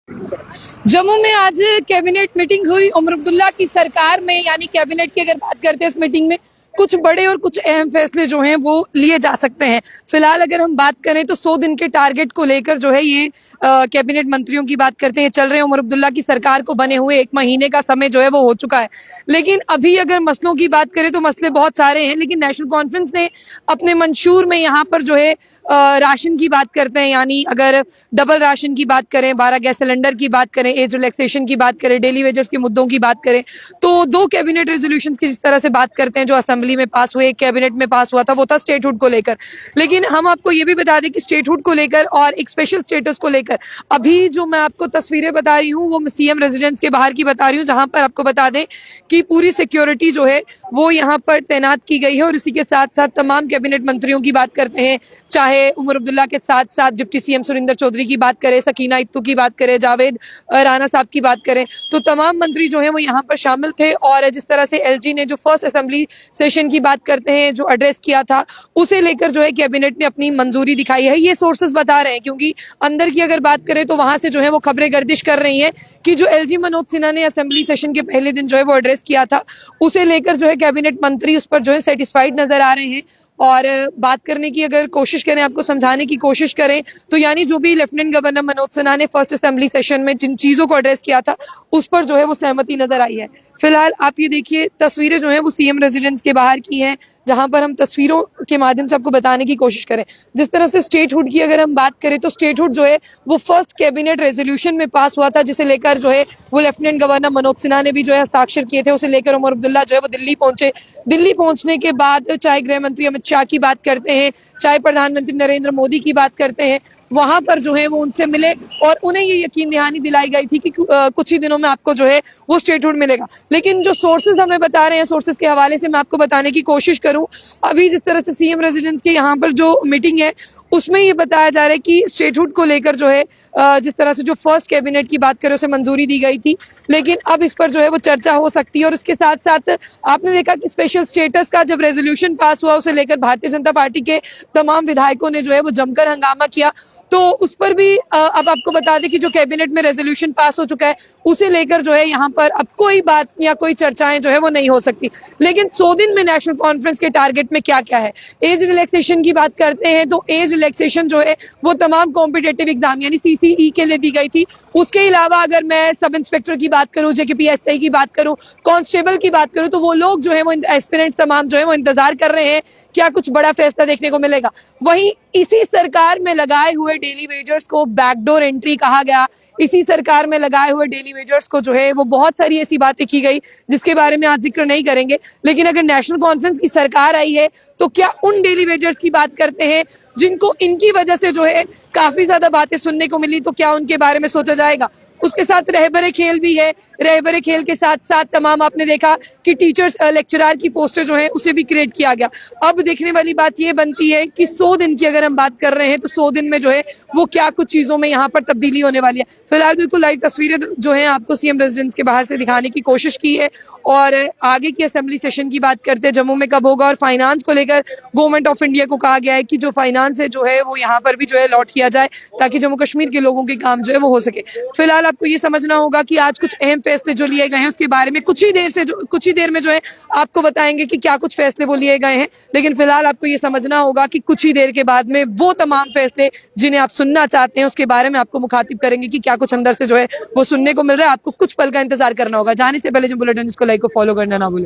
जम्मू में आज cabinet meeting हुई। उमर अब्दुल्ला की सरकार में, यानी कैबिनेट की अगर बात करते हैं इस मीटिंग में, कुछ बड़े और कुछ अहम फैसले जो हैं वो लिए जा सकते हैं। फिलहाल अगर हम बात करें तो 100 दिन के टारगेट को लेकर जो है ये कैबिनेट मंत्रियों की बात करते हैं चल रहे हैं। उमर अब्दुल्ला की सरकार को बने हुए 1 महीने का समय जो है वो हो चुका है, लेकिन अभी अगर मसलों की बात करें तो मसले बहुत सारे हैं। लेकिन नेशनल कॉन्फ्रेंस ने अपने मंशूर में यहाँ पर जो है राशन की बात करते हैं, यानी अगर डबल राशन की बात करें, 12 गैस सिलेंडर की बात करें, एज रिलैक्सेशन की बात करें, डेली वेजर्स के मुद्दों की बात करें, तो 2 कैबिनेट रेजोल्यूशंस की जिस तरह से बात करते हैं जो असेंबली में पास हुए, एक कैबिनेट में पास हुआ था, वो था स्टेटहुड को लेकर। लेकिन हम आपको ये भी बता दें कि स्टेटहुड को लेकर और एक स्पेशल स्टेटस को लेकर अभी जो मैं आपको तस्वीरें बता रही हूँ वो सीएम रेजिडेंस के बाहर की बता रही हूँ, जहां पर आपको बता दें कि पूरी सिक्योरिटी जो है वो यहाँ पर तैनात की गई है। और इसी के साथ साथ तमाम कैबिनेट मंत्रियों की बात करते हैं, चाहे उमर अब्दुल्ला के साथ साथ डिप्टी सीएम सुरिंदर चौधरी की बात करें, सकीना इत्तू की बात करें, जावेद राणा साहब की बात करें, तो तमाम मंत्री जो हैं वो यहाँ पर शामिल थे। और जिस तरह से एलजी ने जो फर्स्ट असेंबली सेशन की बात करते हैं जो एड्रेस किया था, उसे लेकर जो है कैबिनेट ने अपनी मंजूरी दिखाई है। ये सोर्सेज बता रहे हैं, क्योंकि अंदर की अगर बात करें तो वहां से जो है वो खबरें गर्दिश कर रही हैं कि जो एलजी मनोज सिन्हा ने असेंबली सेशन के पहले दिन जो है वो एड्रेस किया था, उसे लेकर जो है कैबिनेट मंत्री उस पर जो है सेटिस्फाइड नजर आ रहे हैं। और बात करने की अगर कोशिश करें, आपको समझाने की कोशिश करें, तो यानी जो भी लेफ्टिनेंट गवर्नर मनोज सिन्हा ने फर्स्ट असेंबली सेशन में जिन चीजों को एड्रेस किया था उस पर जो है वो सहमति नजर आई है। फिलहाल आप ये देखिए, तस्वीरें जो है वो सीएम रेजिडेंस के बाहर की हैं, जहां पर हम तस्वीरों के माध्यम से आपको बताने की कोशिश करें। जिस तरह से स्टेटहुड की अगर हम बात करें तो स्टेटहुड जो है वो फर्स्ट कैबिनेट रेजोल्यूशन में पास हुआ था, जिसे लेकर जो है वो लेफ्टिनेंट गवर्नर मनोज सिन्हा ने भी जो है हस्ताक्षर किए थे। उसे लेकर उमर अब्दुल्ला जो है वो दिल्ली पहुंचे। दिल्ली पहुंचने के बाद चाहे गृह मंत्री अमित शाह की बात करते हैं, चाहे प्रधानमंत्री नरेंद्र मोदी की बात करते हैं, वहां पर जो है वो उनसे मिले और उन्हें ये यकीन दहानी दिलाई गई थी कि कुछ ही दिनों में आपको जो है वो स्टेटहुड मिलेगा। लेकिन जो सोर्सेज हमें बता रहे हैं, सोर्सेज के हवाले से मैं आपको बताने की कोशिश करूं, अभी जिस तरह से सीएम रेजिडेंस के यहाँ पर जो मीटिंग है उसमें ये बताया जा रहा है कि स्टेटहुड को लेकर जो है जिस तरह से जो फर्स्ट कैबिनेट की बात करें उसे मंजूरी दी गई थी, लेकिन अब इस पर जो है वो चर्चा हो सकती है। और उसके साथ साथ आपने देखा कि स्पेशल स्टेटस का जब रेजोल्यूशन पास हुआ, उसे लेकर भारतीय जनता पार्टी के तमाम विधायकों ने जो है वो जमकर हंगामा किया, तो उस पर भी अब आपको बता दें कि जो कैबिनेट में रेजोल्यूशन पास हो चुका है उसे लेकर जो है यहाँ पर अब कोई बात या कोई चर्चाएं जो है वो नहीं हो सकती। लेकिन 100 दिन में नेशनल कॉन्फ्रेंस के टारगेट में क्या क्या है, एज रिलैक्सेशन की बात करते हैं तो एज रिलैक्सेशन जो है वो तमाम कॉम्पिटेटिव एग्जाम यानी सीसीई के लिए दी गई थी। उसके अलावा अगर मैं सब इंस्पेक्टर की बात करूं, जेकेपीएसआई की बात करूं, कांस्टेबल की बात करूं, तो वो लोग जो है वो एस्पिरेंट्स तमाम जो है वो इंतजार कर रहे हैं क्या कुछ बड़ा फैसला देखने को मिलेगा। वहीं इसी सरकार में लगाए हुए डेली वेजर्स को बैकडोर एंट्री कहा गया। इसी सरकार में लगाए हुए डेली वेजर्स को जो है वो बहुत सारी ऐसी बातें की गई जिसके बारे में आज जिक्र नहीं करेंगे। लेकिन अगर नेशनल कॉन्फ्रेंस की सरकार आई है तो क्या उन डेली वेजर्स की बात करते हैं जिनको इनकी वजह से जो है काफी ज्यादा बातें सुनने को मिली, तो क्या उनके बारे में सोचा जाएगा। उसके साथ रहबरे खेल भी है। रहबरे खेल के साथ साथ तमाम आपने देखा कि टीचर्स लेक्चरर की पोस्टर जो है उसे भी क्रिएट किया गया। अब देखने वाली बात यह बनती है कि 100 दिन की अगर हम बात कर रहे हैं तो 100 दिन में जो है वो क्या कुछ चीजों में यहाँ पर तब्दीली होने वाली है। फिलहाल बिल्कुल लाइव तस्वीरें जो है आपको सीएम रेजिडेंस के बाहर से दिखाने की कोशिश की है। और आगे की असेंबली सेशन की बात करते हैं जम्मू में कब होगा, और फाइनेंस को लेकर गवर्नमेंट ऑफ इंडिया को कहा गया है कि जो फाइनेंस है जो है वो यहाँ पर भी जो है अलॉट किया जाए ताकि जम्मू कश्मीर के लोगों के काम जो है वो हो सके। फिलहाल आपको ये समझना होगा कि आज कुछ अहम फैसले जो लिए गए हैं उसके बारे में कुछ ही देर में जो है आपको बताएंगे कि क्या कुछ फैसले वो लिए गए हैं। लेकिन फिलहाल आपको ये समझना होगा कि कुछ ही देर के बाद में वो तमाम फैसले जिन्हें आप सुनना चाहते हैं उसके बारे में आपको मुखातिब करेंगे कि क्या कुछ अंदर से जो है वो सुनने को मिल रहा है। आपको कुछ पल का इंतजार करना होगा। जाने से पहले जो बुलेटिन इसको लाइक को फॉलो करना ना भूलें।